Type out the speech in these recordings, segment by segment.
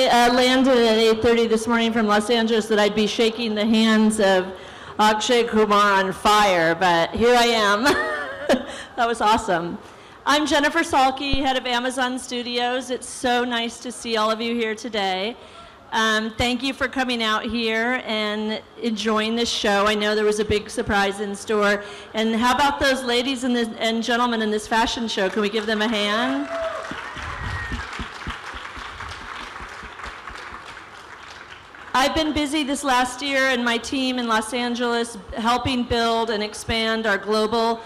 landed at 8:30 this morning from Los Angeles that I'd be shaking the hands of Akshay Kumar on fire, but here I am. That was awesome. I'm Jennifer Salke, head of Amazon Studios. It's so nice to see all of you here today. Thank you for coming out here and enjoying this show. I know there was a big surprise in store. And how about those ladies and gentlemen in this fashion show? Can we give them a hand? I've been busy this last year and my team in Los Angeles helping build and expand our global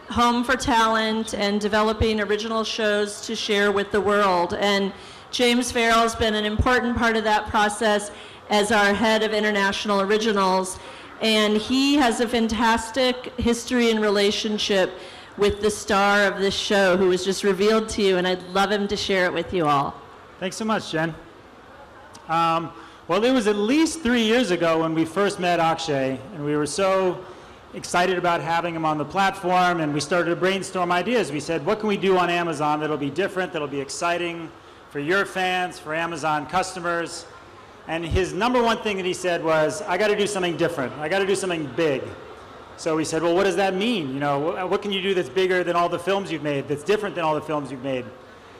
home for talent and developing original shows to share with the world. And James Farrell has been an important part of that process as our head of international originals. And he has a fantastic history and relationship with the star of this show who was just revealed to you, and I'd love him to share it with you all. Thanks so much, Jen. Well, it was at least 3 years ago when we first met Akshay, and we were so excited about having him on the platform, and we started to brainstorm ideas. We said, what can we do on Amazon that'll be different, that'll be exciting for your fans, for Amazon customers? And his number one thing that he said was, I got to do something different. I got to do something big. So we said, well, what does that mean? You know, what can you do that's bigger than all the films you've made, that's different than all the films you've made?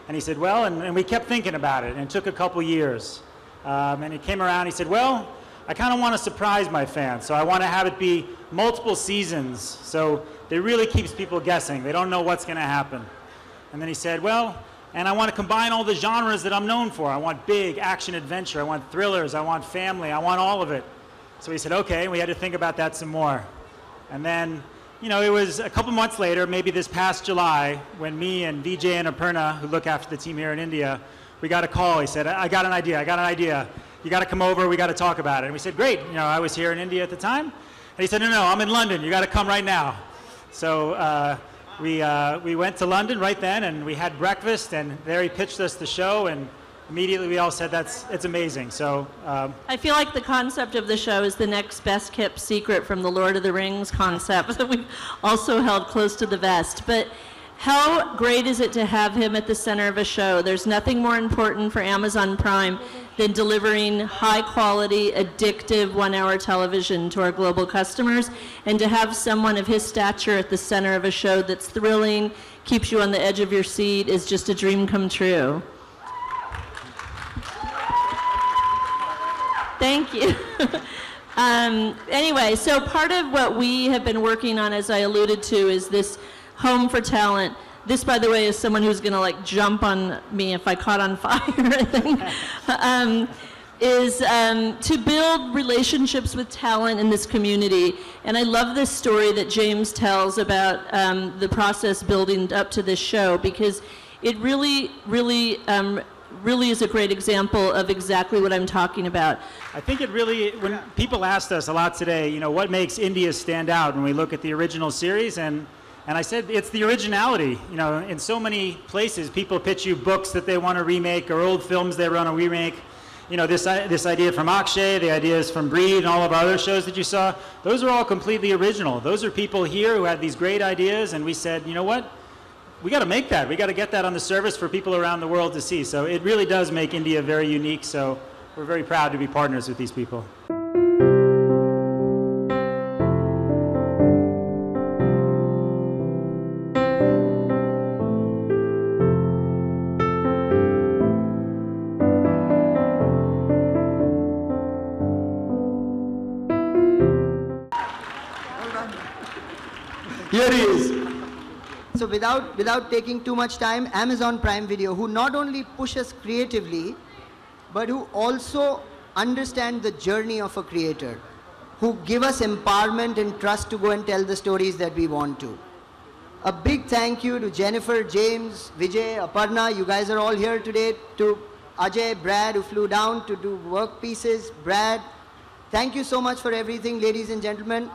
And he said, well, and we kept thinking about it, and it took a couple years. And he came around, he said, well, I kind of want to surprise my fans, so I want to have it be multiple seasons, so it really keeps people guessing. They don't know what's going to happen. And then he said, well, and I want to combine all the genres that I'm known for. I want big action adventure, I want thrillers, I want family, I want all of it. So he said, okay, and we had to think about that some more. And then, you know, it was a couple months later, maybe this past July, when me and Vijay and Aparna, who look after the team here in India, we got a call. He said, I got an idea. You got to come over, we got to talk about it. And we said, great. You know, I was here in India at the time. And he said, no, I'm in London. You got to come right now. So we went to London right then, and we had breakfast, and there he pitched us the show, and immediately we all said, it's amazing. So I feel like the concept of the show is the next best kept secret from the Lord of the Rings concept that we've also held close to the vest. But how great is it to have him at the center of a show? There's nothing more important for Amazon Prime than delivering high-quality, addictive one-hour television to our global customers, and to have someone of his stature at the center of a show that's thrilling, keeps you on the edge of your seat, is just a dream come true. Thank you. Anyway, so part of what we have been working on, as I alluded to, is this Home for Talent. This, by the way, is someone who's going to like jump on me if I caught on fire, I think, is to build relationships with talent in this community. And I love this story that James tells about the process building up to this show, because it really is a great example of exactly what I'm talking about. I think it really, when people asked us a lot today, you know, what makes India stand out when we look at the original series, and I said it's the originality. You know, in so many places, people pitch you books that they want to remake or old films they want to remake. You know, this idea from Akshay, the ideas from Breed, and all of our other shows that you saw, those are all completely original. Those are people here who had these great ideas, and we said, you know what? We got to make that. We got to get that on the service for people around the world to see. So it really does make India very unique. So we're very proud to be partners with these people. Here he is. So without taking too much time, Amazon Prime Video, who not only push us creatively, but who also understand the journey of a creator, who give us empowerment and trust to go and tell the stories that we want to. A big thank you to Jennifer, James, Vijay, Aparna. You guys are all here today. To Ajay, Brad, who flew down to do work pieces. Brad, thank you so much for everything, ladies and gentlemen.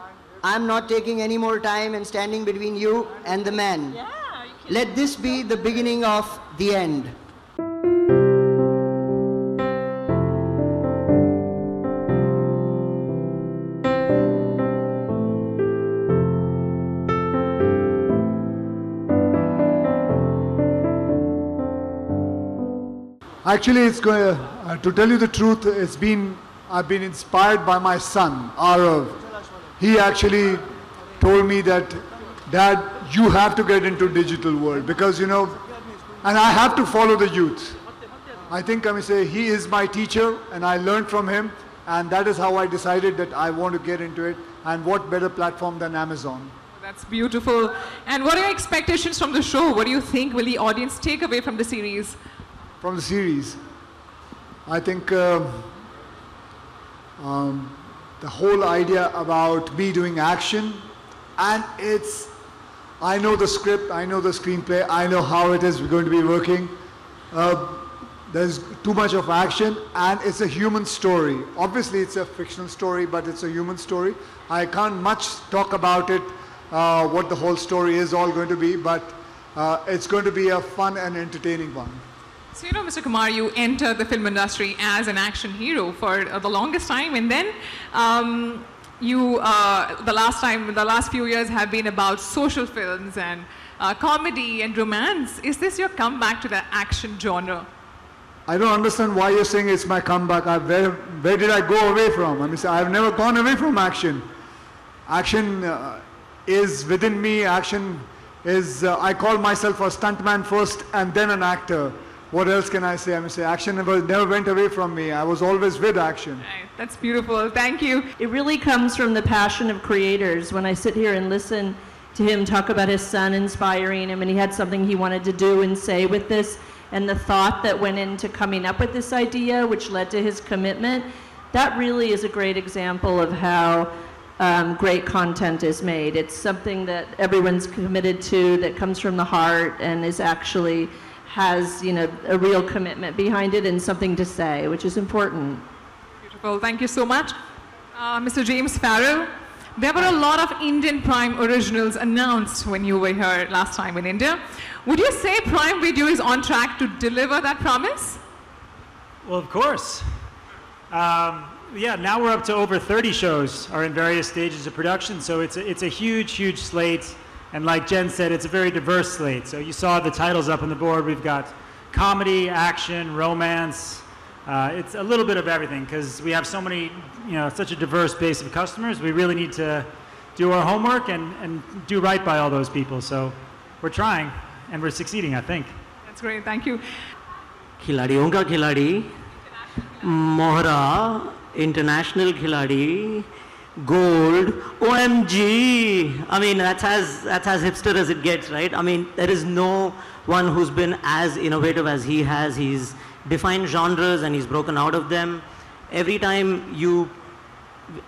I'm not taking any more time and standing between you and the man. Yeah, let this be the beginning of the end. Actually, To tell you the truth, I've been inspired by my son, Arav. He actually told me that, Dad, you have to get into digital world because, and I have to follow the youth. I think I may say he is my teacher and I learned from him, and that is how I decided that I want to get into it, and what better platform than Amazon. That's beautiful. And what are your expectations from the show? What do you think will the audience take away from the series? From the series, I think the whole idea about me doing action, and I know the script, I know the screenplay, I know how it is going to be working. There's too much of action, and it's a human story. Obviously, it's a fictional story, but it's a human story. I can't much talk about it, what the whole story is all going to be, but it's going to be a fun and entertaining one. So, Mr. Kumar, you entered the film industry as an action hero for the longest time, and then the last few years have been about social films and comedy and romance. Is this your comeback to the action genre? I don't understand why you're saying it's my comeback. Where did I go away from? I've never gone away from action. Action is within me. Action is, I call myself a stuntman first and then an actor. What else can I say? Action never went away from me. I was always with action. Right. That's beautiful. Thank you. It really comes from the passion of creators. When I sit here and listen to him talk about his son inspiring him, and he had something he wanted to do and say with this, and the thought that went into coming up with this idea, which led to his commitment, that really is a great example of how great content is made. It's something that everyone's committed to, that comes from the heart, and is actually has a real commitment behind it and something to say, which is important. Beautiful. Thank you so much. Mr. James Farrell, there were a lot of Indian Prime originals announced when you were here last time in India. Would you say Prime Video is on track to deliver that promise? Well, of course. Yeah, now we're up to over 30 shows are in various stages of production, so it's a huge, huge slate. And like Jen said, it's a very diverse slate. So you saw the titles up on the board. We've got comedy, action, romance. It's a little bit of everything because we have so many, such a diverse base of customers. We really need to do our homework and do right by all those people. So we're trying and we're succeeding, I think. That's great. Thank you. खिलाड़ियों का खिलाड़ी, मोहरा, international खिलाड़ी, gold, OMG. That's as hipster as it gets, right? There is no one who's been as innovative as he has. He's defined genres and he's broken out of them. Every time you,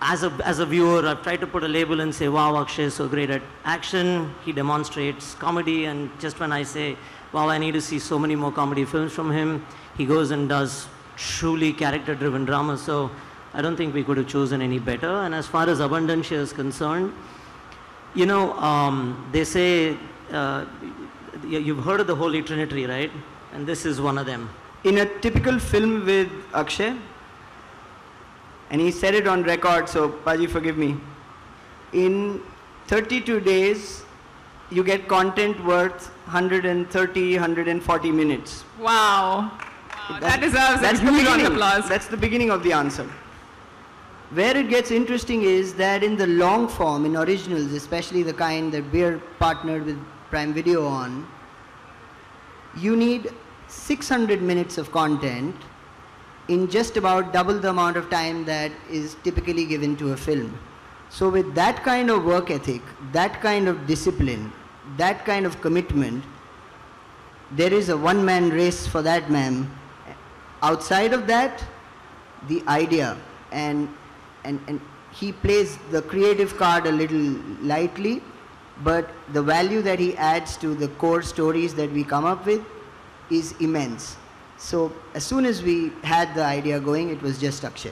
as a viewer, I've tried to put a label and say, wow, Akshay is so great at action. He demonstrates comedy, and just when I say, wow, I need to see so many more comedy films from him, he goes and does truly character-driven drama. So I don't think we could have chosen any better. And as far as Abundancia is concerned, they say, you've heard of the Holy Trinity, right? And this is one of them. In a typical film with Akshay, and he said it on record, so Paji, forgive me. In 32 days, you get content worth 130, 140 minutes. Wow. That deserves a huge round of applause. That's the beginning of the answer. Where it gets interesting is that in the long form, in originals, especially the kind that we're partnered with Prime Video on, you need 600 minutes of content in just about double the amount of time that is typically given to a film. So with that kind of work ethic, that kind of discipline, that kind of commitment, there is a one-man race for that man. Outside of that, the idea, and he plays the creative card a little lightly, but the value that he adds to the core stories that we come up with is immense. So as soon as we had the idea going, it was just Akshay.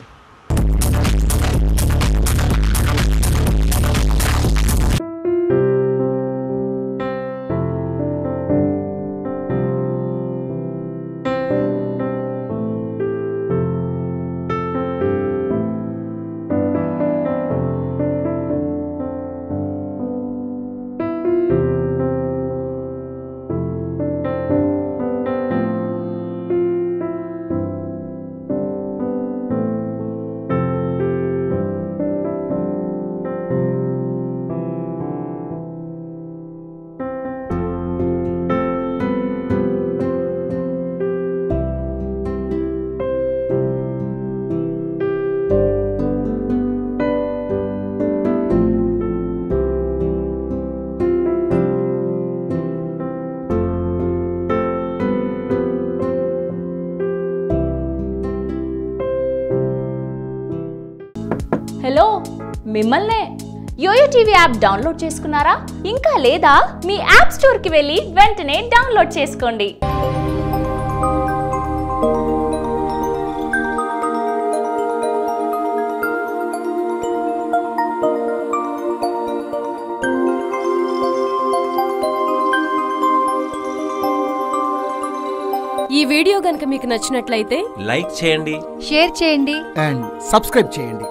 Hello మిమ్మల్నే yo-yo TV app download చేసుకున్నారా? ఇంకా లేదా? మీ app స్టోర్కి వెళ్ళి వెంటనే download చేసుకోండి. ఈ video గనుక మీకు నచ్చినట్లయితే లైక్ చేయండి, షేర్ చేయండి అండ్ సబ్స్క్రైబ్ చేయండి.